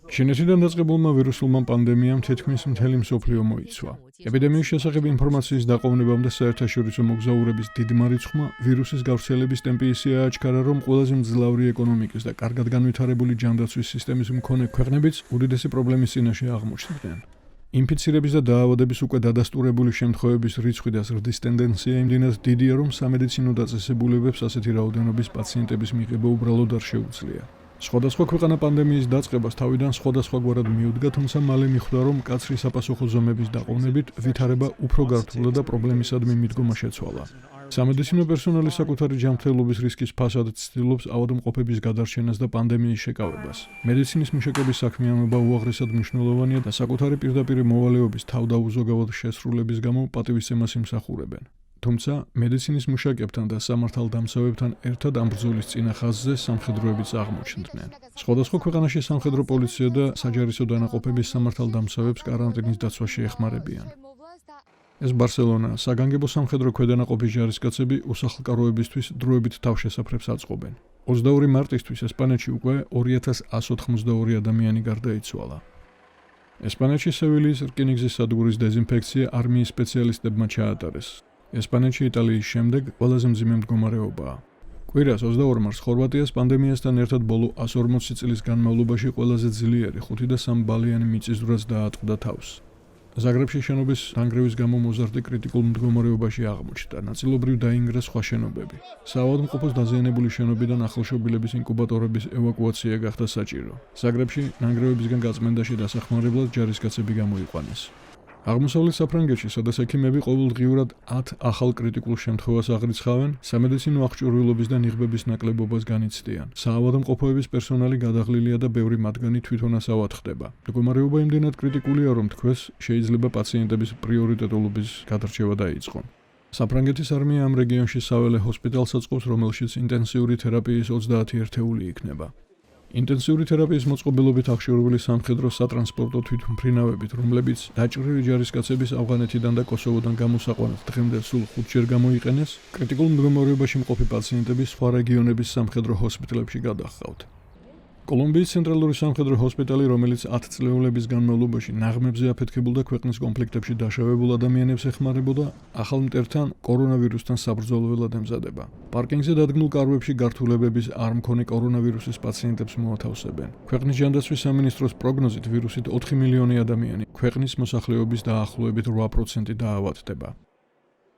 ჩინეთიდან დაწყებულმა ვირუსულმა პანდემიამ თითქმის მთელი მსოფლიო მოიცვა. ეპიდემიის შესახებ ინფორმაციის დაყოვნებამ და საერთაშორისო მოგზაურების დიდმა რიცხვმა ვირუსის გავრცელების ტემპი ისე აჩქარა, რომ ყველაზე მძლავრი ეკონომიკის და კარგად განვითარებული ჯანდაცვის სისტემის მქონე ქვეყნებიც უდიდესი პრობლემის წინაშე აღმოჩნდნენ. ინფიცირების და დაავადების უკვე დადასტურებული შემთხვევების რიცხვი და ზრდის ტენდენცია იმდენად დიდია, რომ სამედიცინო დაწესებულებებს ასეთი რაოდენობის პაციენტების მიღება უბრალოდ არ შეუძლია. სხვადასხვა ქვეყანა პანდემიის დაწყებას თავიდან სხვადასხვაგვარად მიუდგა, თუმცა მალე მიხვდა, რომ მკაცრი საპასუხო ზომების დაყოვნებით ვითარება უფრო გართულა და პრობლემისადმი მიდგომა შეცვალა. სამედიცინო პერსონალი საკუთარი ჯანმრთელობის რისკის ფასად ცდილობს ავადმყოფების გადარჩენას და პანდემიის შეკავებას. მედიცინის მუშაკების საქმიანობა უაღრესად მნიშვნელოვანია და საკუთარი პირდაპირ მოვალეობის თავდაუზოგავად შესრულების გამო პატივისცემას იმსახურებენ. თუმცა მედიცინის მუშაკებთან და სამართალდამცავებთან ერთად ამ ბრძოლის წინა ხაზზე სამხედროებიც აღმოჩნდნენ. სხვადასხვა ქვეყანაში სამხედრო პოლიცია და საჯარისო დანაყოფების სამართალდამცავებს კარანტინის დაცვაში ეხმარებიან. ეს ბარსელონა, საგანგებო სამხედრო ქვედანაყოფის ჯარისკაცები უსახლკაროებისთვის დროებით თავშესაფრებს აწყობენ. 22 მარტისთვის ესპანეთში უკვე 2182 ადამიანი გარდაიცვალა. ესპანეთში სევილიის რკინიგზის სადგურის დეზინფექცია არმიის სპეციალისტებმა ჩაატარეს. ესპანეთში იტალიის შემდეგ ყველაზე მძიმე მდგომარეობაა. კვირას 22 მარტს ხორვატიას პანდემიასთან ერთად ბოლო 140 წლის განმავლობაში ყველაზე ძლიერი 5.3 ბალიანი მიწისძვრაც დაატყდა თავს. ზაგრებში შენობის დანგრევის გამო მოზარდი კრიტიკულ მდგომარეობაში აღმოჩნდა, ნაწილობრივ დაინგრა სხვა შენობები. საავადმყოფოს დაზიანებული შენობიდან ახალშობილების ინკუბატორების ევაკუაცია გახდა საჭირო. ზაგრებში ნანგრევებისგან გაწმენდაში დასახმარებლად ჯარისკაცები გამოიყვანეს. აღმოსავლეთ საფრანგეთში, სადაც ექიმები ყოველდღიურად 10 ახალ კრიტიკულ შემთხვევას აღრიცხავენ, სამედიცინო აღჭურვილობის და ნიღბების ნაკლებობას განიცდიან. საავადმყოფოების პერსონალი გადაღლილია და ბევრი მათგანი თვითონაც ავად ხდება. მდგომარეობა იმდენად კრიტიკულია, რომ თქვეს შეიძლება პაციენტების პრიორიტეტულობის გადარჩევა დაიწყონ. საფრანგეთის არმია ამ რეგიონში საველე ჰოსპიტალს აწყობს, რომელშიც ინტენსიური თერაპიის 30 ერთეული იქნება. ინტენსიური თერაპიის მოწყობილობით აღჭურვილი სამხედრო სატრანსპორტო თვითმფრინავებით, რომლებიც დაჭრილი ჯარისკაცების ავღანეთიდან და კოსოვოდან გამოსაყვანად დღემდე სულ 5-ჯერ გამოიყენეს, კრიტიკულ მდგომარეობაში მყოფი პაციენტები სხვა რეგიონების სამხედრო ჰოსპიტალებში გადაჰყავთ. კოლუმბიის ცენტრალური სამხედრო ჰოსპიტალი, რომელიც 10 წლეულების განმავლობაში ნაღმებზე აფეთქებულ და ქვეყნის კონფლიქტებში დაშავებულ ადამიანებს ეხმარებოდა, ახალ მტერთან კორონავირუსთან საბრძოლველად ემზადება. პარკინგზე დადგმულ კარვებში გართულებების არ მქონე კორონავირუსის პაციენტებს მოათავსებენ. ქვეყნის ჯანდაცვის სამინისტროს პროგნოზით ვირუსით 4 მილიონი ადამიანი ქვეყნის მოსახლეობის დაახლოებით 8% დაავადდება.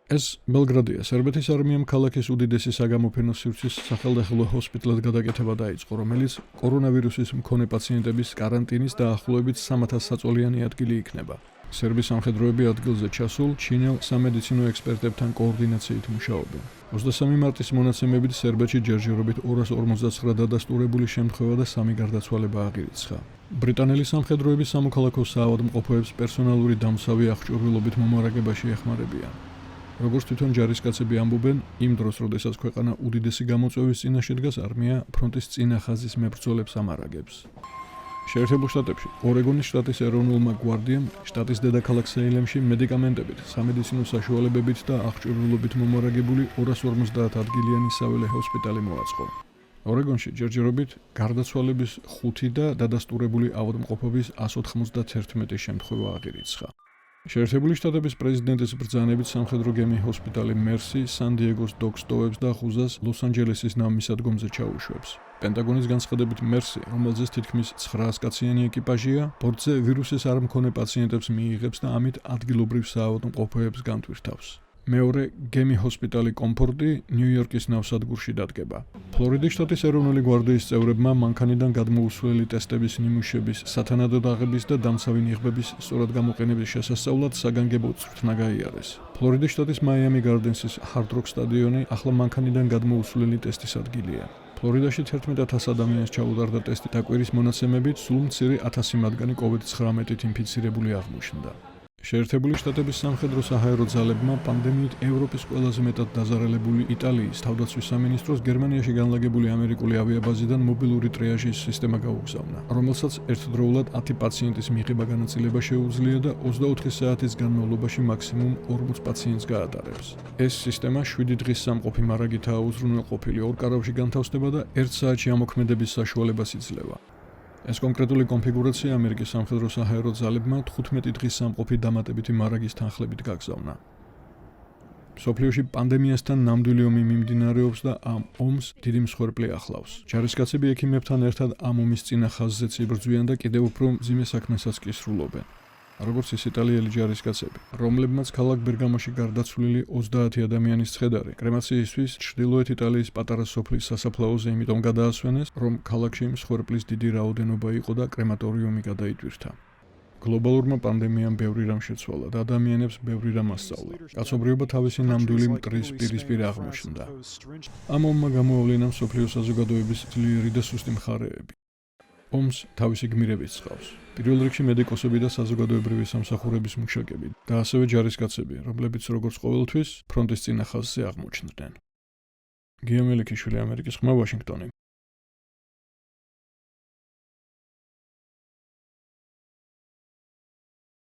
ეს ბელგრადია, სერბეთის არმიამ ქალაქის უდიდესი საგამოფენო სივრცის სახელდახელო ჰოსპიტალად გადაკეთება დაიწყო, რომელიც კორონავირუსის მქონე პაციენტების კარანტინის დაახლოებით 300 საწოლიანი ადგილი იქნება. სერბის სამხედროები ადგილზე ჩასულ ჩინელ სამედიცინო ექსპერტებთან კოორდინაციით მუშაობენ. 23 მარტის მონაცემებით სერბეთში ჯერჯერობით 259 დადასტურებული შემთხვევა და 3 გარდაცვალება აღირიცხა. ბრიტანელი სამხედროების სამოქალაქო საავადმყოფოებს პერსონალური დამცავი აღჭურვილობით მომარაგებაში ეხმარებიან. როგორც თვითონ ჯარისკაცები ამბობენ, იმ დროს, როდესაც ქვეყანა უდიდესი გამოწვევის წინაშე დგას, არმია ფრონტის წინა ხაზის მებრძოლებს ამარაგებს. შეერთებულ შტატებში, ორეგონის შტატის ეროვნულმა გვარდიამ შტატის დედაქალაქ სეილემში მედიკამენტებით, სამედიცინო საშუალებებით და აღჭურვილობით მომარაგებული 250 ადგილიანი საველე ჰოსპიტალი მოაწყო. ორეგონში ჯერჯერობით გარდაცვალების 5 და დადასტურებული ავადმყოფობის 191 შემთხვევა აღირიცხა. შეერთებული შტატების პრეზიდენტის ბრძანებით სამხედრო გემი-ჰოსპიტალი მერსი, სან-დიეგოს დოკს ტოვებს და ხუზას ლოს-ანჯელესის ნავმისადგომზე ჩაუშვებს. პენტაგონის განცხადებით მერსი, რომელზეც თითქმის 900 კაციანი ეკიპაჟია, ბორტზე ვირუსის არ მქონე პაციენტებს მიიღებს და ამით ადგილობრივ საავადმყოფოებს განტვირთავს. მეორე გემი-ჰოსპიტალი კომფორტი ნიუ-იორკის ნავსადგურში დადგება. ფლორიდის შტატის ეროვნული გვარდიის წევრებმა მანქანიდან გადმოუსვლელი ტესტების ნიმუშების, სათანადო დაღების და დამცავი ნიღბების სწორად გამოყენების შესასწავლად საგანგებო წვრთნა გაიარეს. ფლორიდის შტატის მაიამი გარდენსის ჰარდ როკ სტადიონი ახლა მანქანიდან გადმოუსვლელი ტესტის ადგილია. ფლორიდაში 11,000 ადამიანს ჩაუტარდა ტესტი და კვირის მონაცემებით სულ მცირე 1000 მათგანი COVID-19-ით ინფიცირებული აღმოჩნდა. შეერთებული შტატების სამხედრო საჰაერო ძალებმა პანდემიით ევროპის ყველაზე მეტად დაზარალებული იტალიის თავდაცვის სამინისტროს გერმანიაში განლაგებული ამერიკული ავიაბაზიდან მობილური ტრიაჟის სისტემა გაუგზავნა, რომელსაც ერთდროულად 10 პაციენტის მიღება განაწილება შეუძლია და 24 საათის განმავლობაში მაქსიმუმ 40 პაციენტს გაატარებს. ეს სისტემა 7 დღის სამყოფი მარაგითაა უზრუნველყოფილი, ორ კარავში განთავსდება და 1 საათში ამოქმედების საშუალებას იძლევა. ეს კონკრეტული კონფიგურაცია ამერიკის სამხედრო საჰაერო ძალებმა 15 დღის სამყოფი დამატებითი მარაგის თანხლებით გაგზავნა. მსოფლიოში პანდემიასთან ნამდვილი ომი მიმდინარეობს და ამ ომს დიდი მსხვერპლი ახლავს. ჯარისკაცები ექიმებთან ერთად ამ ომის წინა ხაზზეც იბრძვიან და კიდევ უფრო მძიმე საქმესაც კი სრულობენ. როგორც ის იტალიელი ჯარისკაცები, რომლებმაც ქალაქ ბერგამოში გარდაცვლილი 30 ადამიანის ცხედარი კრემაციისთვის ჩრდილოეთ იტალიის პატარა სოფლის სასაფლაოზე იმიტომ გადაასვენეს, რომ ქალაქში მსხვერპლის დიდი რაოდენობა იყო და კრემატორიუმი გადაიტვირთა. გლობალურმა პანდემიამ ბევრი რამ შეცვალა და ადამიანებს ბევრი რამ ასწავლა. კაცობრიობა თავისი ნამდვილი მტრის პირისპირ აღმოჩნდა. ამ ომმა გამოავლინა მსოფლიო საზოგადოების ძლიერი და სუსტი მხარეები. ომს თავისი გმირებიც ჰყავს. პირველ რიგში მედიკოსები და საზოგადოებრივი სამსახურების მუშაკები და ასევე ჯარისკაცები, რომლებიც როგორც ყოველთვის ფრონტის წინა ხაზზე აღმოჩნდნენ. გიომელიქიშვილი, ამერიკის ხმა, ვაშინგტონი.